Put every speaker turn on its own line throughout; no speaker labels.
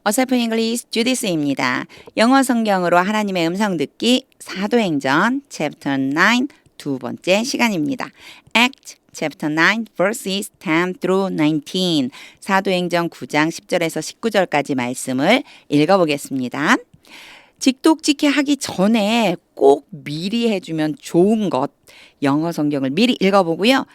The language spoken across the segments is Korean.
어설픈 잉글리시 주디스입니다. 영어 성경으로 하나님의 음성 듣기 사도행전 Chapter 9 두 번째 시간입니다. Act Chapter 9 verses 10 through 19 사도행전 9장 10절에서 19절까지 말씀을 읽어보겠습니다. 직독직해 하기 전에 꼭 미리 해주면 좋은 것 영어 성경을 미리 읽어보고요.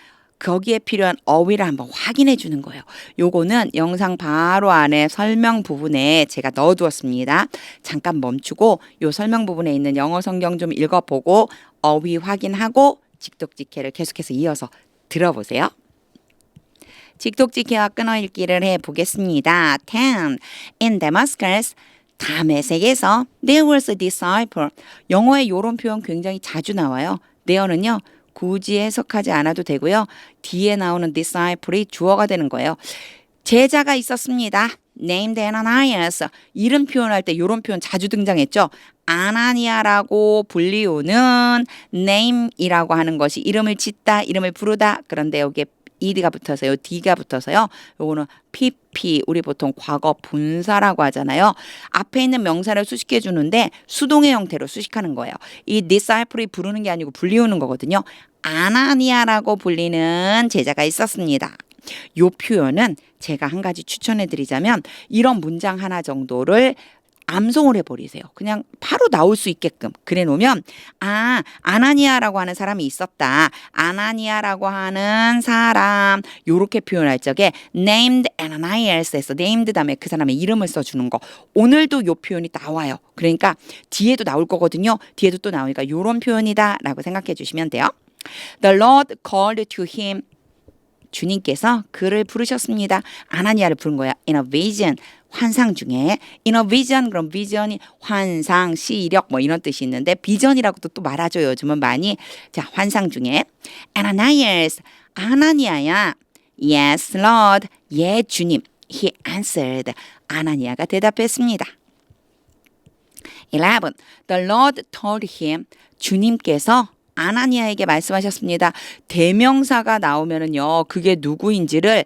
거기에 필요한 어휘를 한번 확인해 주는 거예요. 요거는 영상 바로 안에 설명 부분에 제가 넣어두었습니다. 잠깐 멈추고 요 설명 부분에 있는 영어 성경 좀 읽어보고 어휘 확인하고 직독직해를 계속해서 이어서 들어보세요. 직독직해와 끊어읽기를 해보겠습니다. 10. In Damascus 다메섹에서 there was a disciple. 영어에 요런 표현 굉장히 자주 나와요. there는요. 굳이 해석하지 않아도 되고요. 뒤에 나오는 disciple이 주어가 되는 거예요. 제자가 있었습니다. named Ananias. 이름 표현할 때 이런 표현 자주 등장했죠. 아나니아라고 불리우는 name이라고 하는 것이 이름을 짓다, 이름을 부르다. 그런데 여기에 ed가 붙어서요. d가 붙어서요. 요거는 pp, 우리 보통 과거 분사라고 하잖아요. 앞에 있는 명사를 수식해 주는데 수동의 형태로 수식하는 거예요. 이 disciple이 부르는 게 아니고 불리우는 거거든요. 아나니아라고 불리는 제자가 있었습니다. 요 표현은 제가 한 가지 추천해 드리자면 이런 문장 하나 정도를 암송을 해버리세요. 그냥 바로 나올 수 있게끔 그래 놓으면 아나니아라고 하는 사람이 있었다. 아나니아라고 하는 사람 요렇게 표현할 적에 named Ananias에서 named 다음에 그 사람의 이름을 써주는 거. 오늘도 요 표현이 나와요. 그러니까 뒤에도 나올 거거든요. 뒤에도 또 나오니까 요런 표현이다 라고 생각해 주시면 돼요. The Lord called to him. 주님께서 그를 부르셨습니다. 아나니아를 부른 거야. In a vision. 환상 중에. In a vision. 그럼 비전이 환상, 시력 뭐 이런 뜻이 있는데 비전이라고도 또 말하죠. 요즘은 많이. 자, 환상 중에. Ananias. 아나니아야. Yes, Lord. 예, 주님. He answered. 아나니아가 대답했습니다. 11. The Lord told him. 주님께서 아나니아에게 말씀하셨습니다. 대명사가 나오면은요, 그게 누구인지를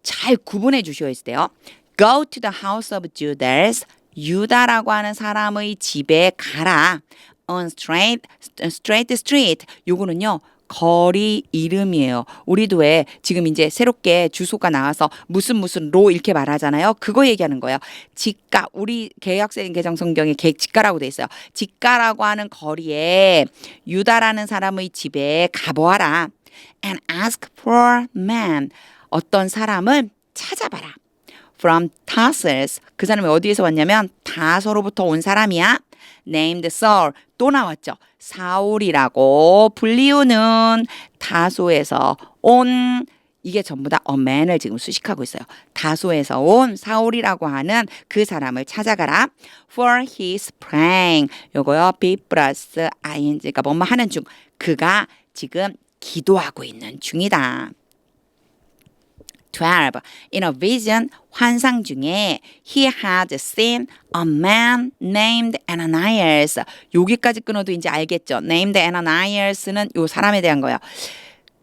잘 구분해 주셔야 돼요. Go to the house of Judas. 유다라고 하는 사람의 집에 가라. On straight street. 요거는요, 거리 이름이에요. 우리도 왜 지금 이제 새롭게 주소가 나와서 무슨 로 이렇게 말하잖아요. 그거 얘기하는 거예요. 직가, 우리 개혁생 개정 성경에 직가라고 돼 있어요. 직가라고 하는 거리에 유다라는 사람의 집에 가보아라. And ask for man. 어떤 사람을 찾아봐라. From Tarsus. 그 사람이 어디에서 왔냐면 다소로부터 온 사람이야. Named Saul. 또 나왔죠. 사울이라고 불리우는 다소에서 온 이게 전부 다 a man을 지금 수식하고 있어요. 다소에서 온 사울이라고 하는 그 사람을 찾아가라. For he sprang. 요거요. be 플러스 ing가 뭐뭐 하는 중. 그가 지금 기도하고 있는 중이다. 12. In a vision, 환상 중에 he had seen a man named Ananias. 여기까지 끊어도 이제 알겠죠. Named Ananias는 요 사람에 대한 거예요.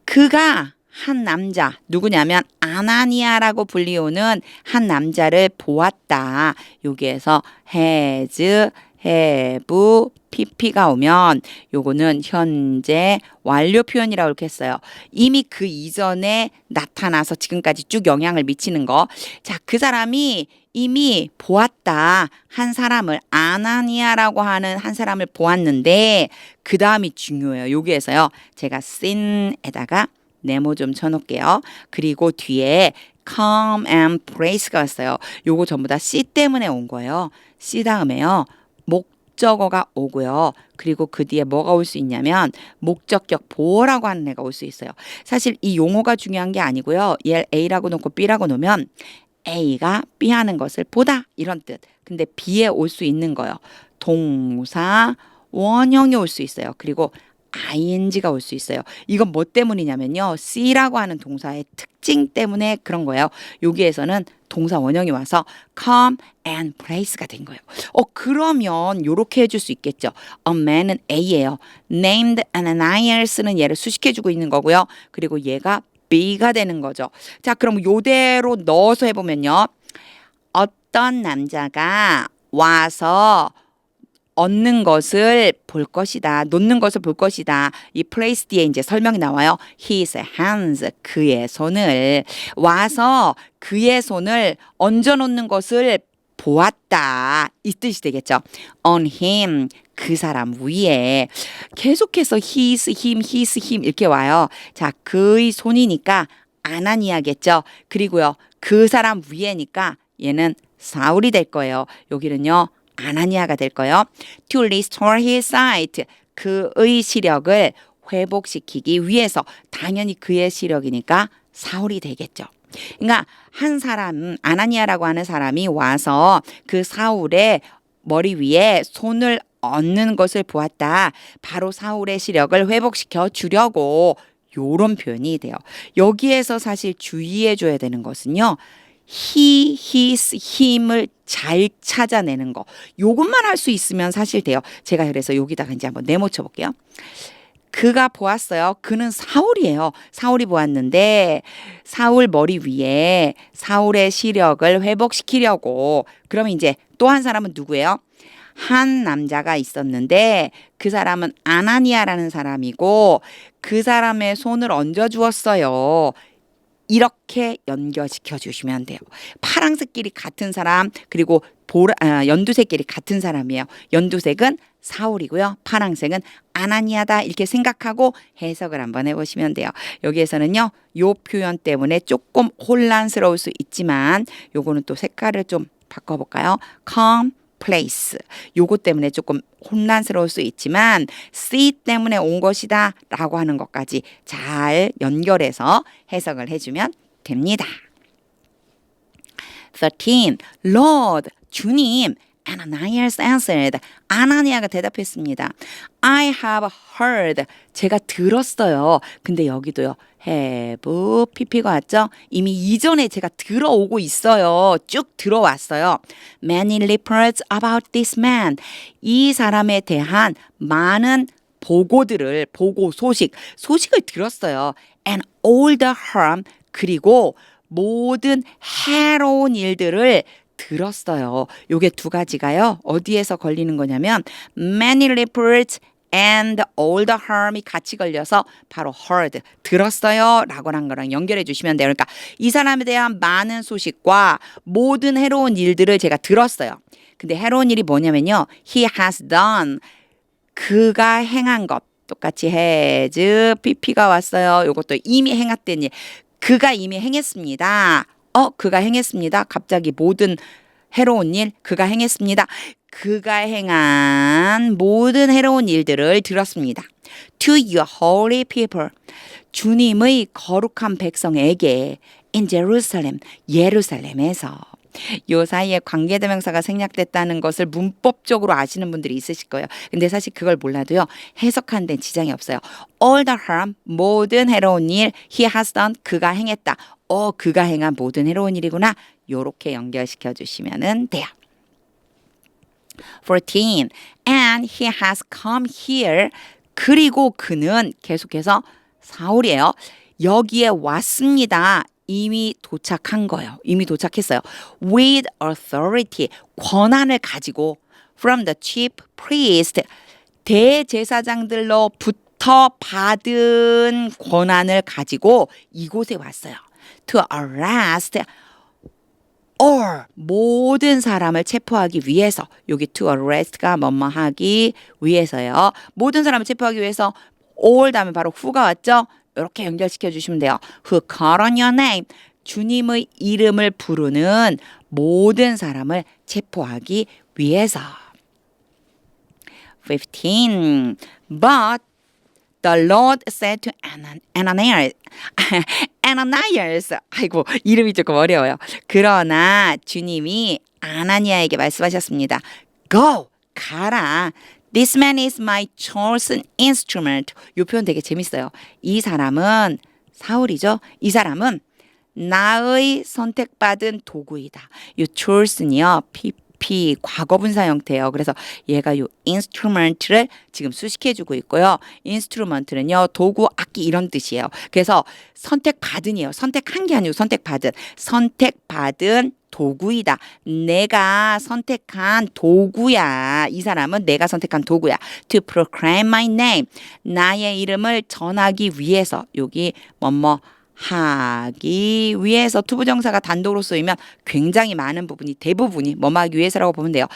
그가 한 남자, 누구냐면 아나니아라고 불리우는 한 남자를 보았다. 여기에서 has, have, pp가 오면 요거는 현재 완료 표현이라고 이렇게 했어요. 이미 그 이전에 나타나서 지금까지 쭉 영향을 미치는 거. 자, 그 사람이 이미 보았다. 한 사람을 아나니아라고 하는 한 사람을 보았는데 그 다음이 중요해요. 여기에서요. 제가 sin에다가 네모 좀 쳐놓을게요. 그리고 뒤에 come and prais가 왔어요. 요거 전부 다 C 때문에 온 거예요. C 다음에요. 목적어가 오고요. 그리고 그 뒤에 뭐가 올 수 있냐면 목적격 보어라고 하는 애가 올 수 있어요. 사실 이 용어가 중요한 게 아니고요. 얘를 A라고 놓고 B라고 놓으면 A가 B 하는 것을 보다 이런 뜻. 근데 B에 올 수 있는 거예요. 동사, 원형이 올 수 있어요. 그리고 ing가 올 수 있어요. 이건 뭐 때문이냐면요. C라고 하는 동사의 특징 때문에 그런 거예요. 여기에서는 동사 원형이 와서 come and place가 된 거예요. 그러면 요렇게 해줄 수 있겠죠. A man은 A예요. Named Ananias는 얘를 수식해주고 있는 거고요. 그리고 얘가 B가 되는 거죠. 자, 그럼 요대로 넣어서 해보면요. 어떤 남자가 와서 얻는 것을 볼 것이다. 놓는 것을 볼 것이다. 이 place 뒤에 이제 설명이 나와요. His hands, 그의 손을 와서 그의 손을 얹어 놓는 것을 보았다. 이 뜻이 되겠죠. On him, 그 사람 위에 계속해서 his, him 이렇게 와요. 자, 그의 손이니까 아나니아겠죠. 그리고요, 그 사람 위에니까 얘는 사울이 될 거예요. 여기는요, 아나니아가 될 거예요. To restore his sight, 그의 시력을 회복시키기 위해서 당연히 그의 시력이니까 사울이 되겠죠. 그러니까 한 사람, 아나니아라고 하는 사람이 와서 그 사울의 머리 위에 손을 얹는 것을 보았다. 바로 사울의 시력을 회복시켜 주려고 요런 표현이 돼요. 여기에서 사실 주의해 줘야 되는 것은요. he, his, him을 잘 찾아내는 거. 요것만 할 수 있으면 사실 돼요. 제가 그래서 여기다가 이제 한번 네모 쳐볼게요. 그가 보았어요. 그는 사울이에요. 사울이 보았는데 사울 머리 위에 사울의 시력을 회복시키려고 그러면 이제 또 한 사람은 누구예요? 한 남자가 있었는데 그 사람은 아나니아라는 사람이고 그 사람의 손을 얹어 주었어요. 이렇게 연결시켜 주시면 돼요. 파란색끼리 같은 사람 그리고 연두색끼리 같은 사람이에요. 연두색은 사울이고요. 파란색은 아나니아다 이렇게 생각하고 해석을 한번 해보시면 돼요. 여기에서는요. 요 표현 때문에 조금 혼란스러울 수 있지만 요거는 또 색깔을 좀 바꿔볼까요? come place. 요거 때문에 조금 혼란스러울 수 있지만 see 때문에 온 것이다 라고 하는 것까지 잘 연결해서 해석을 해주면 됩니다. 13. Lord, 주님. Ananias answered. 아나니아가 대답했습니다. I have heard. 제가 들었어요. 근데 여기도요. have, pp가 왔죠? 이미 이전에 제가 들어오고 있어요. 쭉 들어왔어요. Many reports about this man. 이 사람에 대한 많은 소식을 들었어요. And all the harm, 그리고 모든 해로운 일들을 들었어요. 요게 두 가지가요. 어디에서 걸리는 거냐면 many reports and all the harm이 같이 걸려서 바로 heard, 들었어요 라고 한 거랑 연결해 주시면 돼요. 그러니까 이 사람에 대한 많은 소식과 모든 해로운 일들을 제가 들었어요. 근데 해로운 일이 뭐냐면요. He has done, 그가 행한 것. 똑같이 has, pp가 왔어요. 요것도 이미 행했던 일. 그가 이미 행했습니다. 그가 행했습니다. 갑자기 모든 해로운 일, 그가 행했습니다. 그가 행한 모든 해로운 일들을 들었습니다. To your holy people, 주님의 거룩한 백성에게 in Jerusalem, 예루살렘에서. 요 사이에 관계대명사가 생략됐다는 것을 문법적으로 아시는 분들이 있으실 거예요. 근데 사실 그걸 몰라도요. 해석하는 데는 지장이 없어요. All the harm, 모든 해로운 일, he has done, 그가 행했다. 그가 행한 모든 해로운 일이구나. 요렇게 연결시켜 주시면 돼요. 14. And he has come here. 그리고 그는 계속해서 사울이에요. 여기에 왔습니다. 이미 도착한 거예요. 이미 도착했어요. With authority, 권한을 가지고 from the chief priest, 대제사장들로부터 받은 권한을 가지고 이곳에 왔어요. To arrest all, 모든 사람을 체포하기 위해서. 여기 to arrest가 뭐뭐하기 위해서요. 모든 사람을 체포하기 위해서 all 다음에 바로 who가 왔죠. 이렇게 연결시켜 주시면 돼요. Who call on your name, 주님의 이름을 부르는 모든 사람을 체포하기 위해서. 15. But the Lord said to Ananias, 아이고 이름이 조금 어려워요. 그러나 주님이 아나니아에게 말씀하셨습니다. Go, 가라. This man is my chosen instrument. 이 표현 되게 재밌어요. 이 사람은 사울이죠. 이 사람은 나의 선택받은 도구이다. 이 chosen이요. PP 과거분사 형태예요. 그래서 얘가 이 instrument를 지금 수식해주고 있고요. instrument는요. 도구, 악기 이런 뜻이에요. 그래서 선택받은이에요. 선택한 게 아니고 선택받은 도구이다. 내가 선택한 도구야. 이 사람은 내가 선택한 도구야. To proclaim my name. 나의 이름을 전하기 위해서. 여기 뭐뭐 하기 위해서 투부정사가 단독으로 쓰이면 굉장히 많은 부분이 대부분이 뭐뭐 하기 위해서라고 보면 돼요.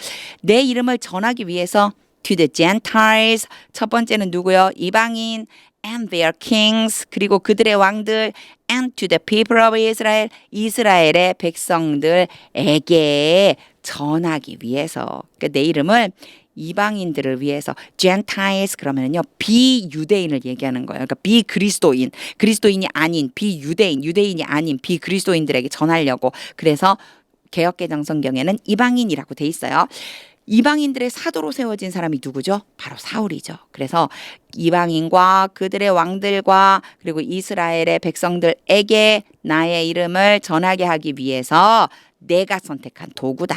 내 이름을 전하기 위해서 to the Gentiles. 첫 번째는 누구요? 이방인. And their kings. 그리고 그들의 왕들. And to the people of Israel. 이스라엘의 백성들에게 전하기 위해서. 그러니까 내 이름을 이방인들을 위해서 Gentiles 그러면요 비유대인을 얘기하는 거예요. 그러니까 비그리스도인, 그리스도인이 아닌 비유대인, 유대인이 아닌 비그리스도인들에게 전하려고. 그래서 개역개정 성경에는 이방인이라고 돼 있어요. 이방인들의 사도로 세워진 사람이 누구죠? 바로 사울이죠. 그래서 이방인과 그들의 왕들과 그리고 이스라엘의 백성들에게 나의 이름을 전하게 하기 위해서 내가 선택한 도구다.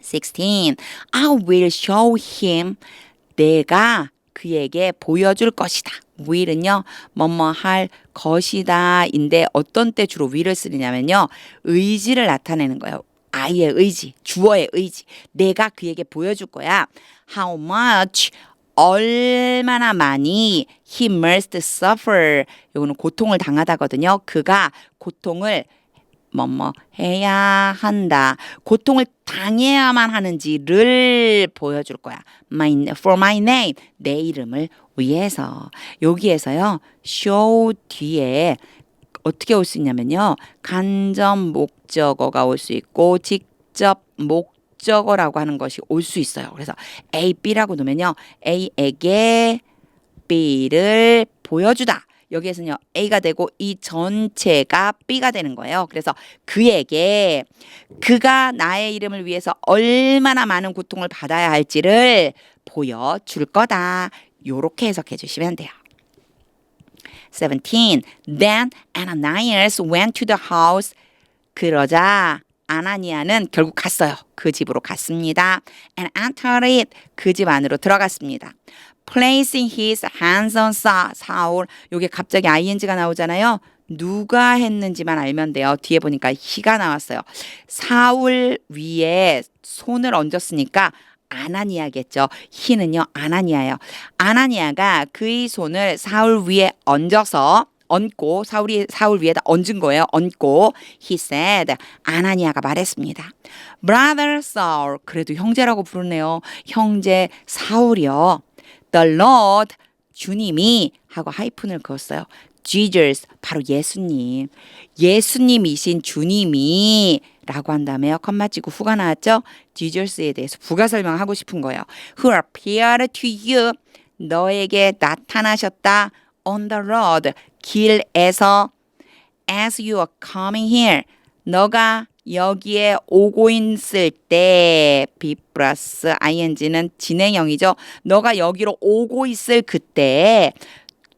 16. I will show him. 내가 그에게 보여줄 것이다. will은요, 뭐뭐 할 것이다 인데 어떤 때 주로 will을 쓰느냐면요, 의지를 나타내는 거예요. I의 의지, 주어의 의지. 내가 그에게 보여줄 거야. How much, 얼마나 많이 he must suffer. 이거는 고통을 당하다거든요. 그가 고통을 뭐뭐 해야 한다. 고통을 당해야만 하는지를 보여줄 거야. For my name. 내 이름을 위해서. 여기에서요, show 뒤에 어떻게 올 수 있냐면요, 간접 목적어가 올 수 있고 직접 목적어라고 하는 것이 올 수 있어요. 그래서 A, B라고 놓으면요, A에게 B를 보여주다. 여기에서는요, A가 되고 이 전체가 B가 되는 거예요. 그래서 그에게 그가 나의 이름을 위해서 얼마나 많은 고통을 받아야 할지를 보여줄 거다. 요렇게 해석해 주시면 돼요. 17. Then Ananias went to the house. 그러자 아나니아는 결국 갔어요. 그 집으로 갔습니다. And entered it. 그 집 안으로 들어갔습니다. Placing his hands on 사울. 요게 갑자기 ing가 나오잖아요. 누가 했는지만 알면 돼요. 뒤에 보니까 he가 나왔어요. 사울 위에 손을 얹었으니까 아나니아겠죠. he는요, 아나니아예요. 아나니아가 그의 손을 사울 위에 얹고 사울 위에다 얹은 거예요. 얹고 he said, 아나니아가 말했습니다. Brother Saul. 그래도 형제라고 부르네요. 형제 사울이요. The Lord, 주님이 하고 하이픈을 그었어요. Jesus, 바로 예수님. 예수님이신 주님이 라고 한 다음에요, 컴마 찍고 후가 나왔죠? Jesus에 대해서 부가 설명하고 싶은 거예요. Who appeared to you. 너에게 나타나셨다. On the road. 길에서. As you are coming here. 너가 여기에 오고 있을 때 be 플러스 ing는 진행형이죠. 너가 여기로 오고 있을 그때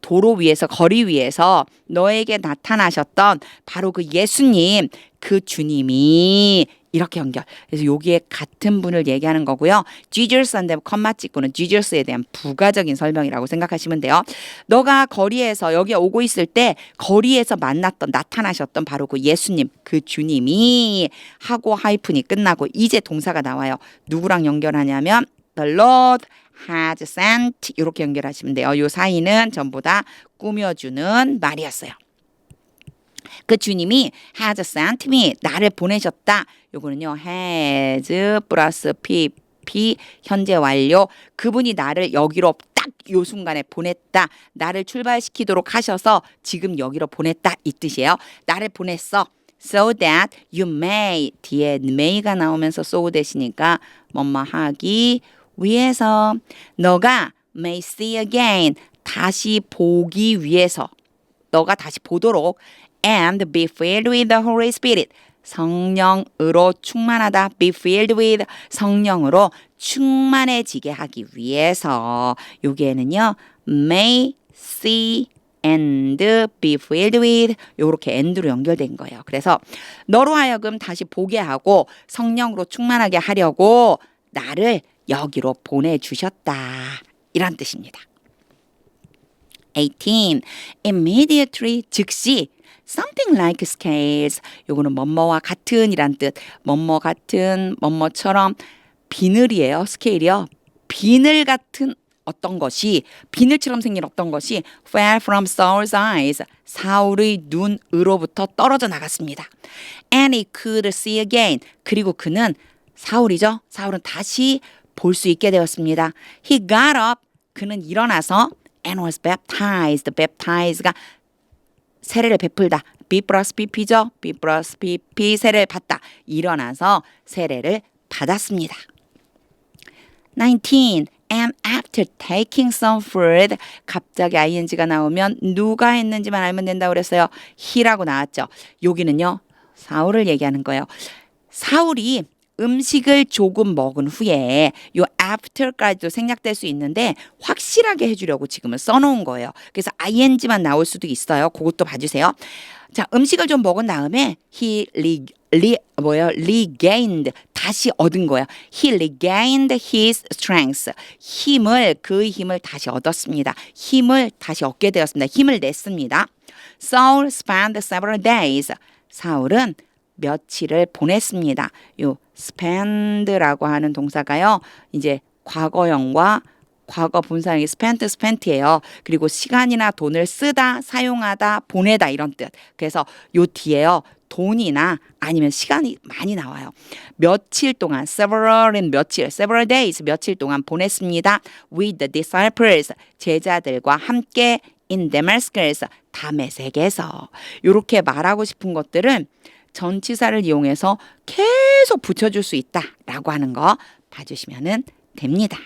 도로 위에서 거리 위에서 너에게 나타나셨던 바로 그 예수님, 그 주님이 이렇게 연결. 그래서 여기에 같은 분을 얘기하는 거고요. Jesus한테 컴마 찍고는 Jesus에 대한 부가적인 설명이라고 생각하시면 돼요. 너가 거리에서 여기에 오고 있을 때 거리에서 나타나셨던 바로 그 예수님, 그 주님이 하고 하이픈이 끝나고 이제 동사가 나와요. 누구랑 연결하냐면 The Lord has sent 이렇게 연결하시면 돼요. 요 사이는 전부 다 꾸며주는 말이었어요. 그 주님이 has sent me, 나를 보내셨다. 요거는요, has 플러스 PP 현재 완료. 그분이 나를 여기로 딱 요 순간에 보냈다. 나를 출발시키도록 하셔서 지금 여기로 보냈다. 이 뜻이에요. 나를 보냈어. So that you may. 뒤에 may가 나오면서 so that이니까 뭐뭐 하기 위해서. 너가 may see again. 다시 보기 위해서. 너가 다시 보도록. And be filled with the Holy Spirit. 성령으로 충만하다. Be filled with 성령으로 충만해지게 하기 위해서. 여기에는요, may see and be filled with 요렇게 and로 연결된 거예요. 그래서 너로 하여금 다시 보게 하고 성령으로 충만하게 하려고 나를 여기로 보내주셨다. 이란 뜻입니다. 18. Immediately 즉시 something like scales. 요거는 뭐뭐와 같은이란 뜻. 뭐뭐 같은, 뭐뭐처럼 비늘이에요. 스케일이요. 비늘 같은 어떤 것이 비늘처럼 생긴 어떤 것이 fell from Saul's eyes. 사울의 눈으로부터 떨어져 나갔습니다. And he could see again. 그리고 그는 사울이죠. 사울은 다시 볼 수 있게 되었습니다. He got up. 그는 일어나서 and was baptized. baptize가 세례를 베풀다. B 플러스 BP죠. B 플러스 BP 세례를 받다. 일어나서 세례를 받았습니다. 19. And after taking some food, 갑자기 ing가 나오면 누가 했는지만 알면 된다고 그랬어요. he라고 나왔죠. 여기는요. 사울을 얘기하는 거예요. 사울이 음식을 조금 먹은 후에 요 after까지도 생략될 수 있는데 확실하게 해주려고 지금은 써놓은 거예요. 그래서 ing만 나올 수도 있어요. 그것도 봐주세요. 자, 음식을 좀 먹은 다음에 he regained 다시 얻은 거예요. He regained his strength. 그의 힘을 다시 얻었습니다. 힘을 다시 얻게 되었습니다. 힘을 냈습니다. Saul spent several days. 사울은 며칠을 보냈습니다. 요 spend라고 하는 동사가요. 이제 과거형과 과거 분사형이 spent예요. 그리고 시간이나 돈을 쓰다, 사용하다, 보내다 이런 뜻. 그래서 요 뒤에요. 돈이나 아니면 시간이 많이 나와요. 며칠 동안 several은 며칠, several days 며칠 동안 보냈습니다. with the disciples 제자들과 함께 in Damascus 다메섹에서 이렇게 말하고 싶은 것들은 전치사를 이용해서 계속 붙여줄 수 있다라고 하는 거 봐주시면 됩니다.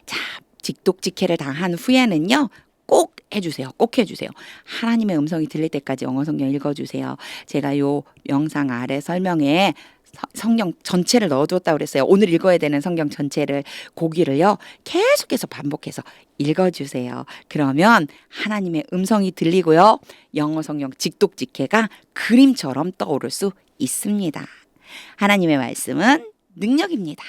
자, 직독직해를 당한 후에는요. 꼭 해주세요. 꼭 해주세요. 하나님의 음성이 들릴 때까지 영어 성경 읽어주세요. 제가 요 영상 아래 설명에 성경 전체를 넣어줬다고 그랬어요. 오늘 읽어야 되는 성경 전체를 고기를요. 계속해서 반복해서 읽어주세요. 그러면 하나님의 음성이 들리고요. 영어 성경 직독직해가 그림처럼 떠오를 수 있습니다. 하나님의 말씀은 능력입니다.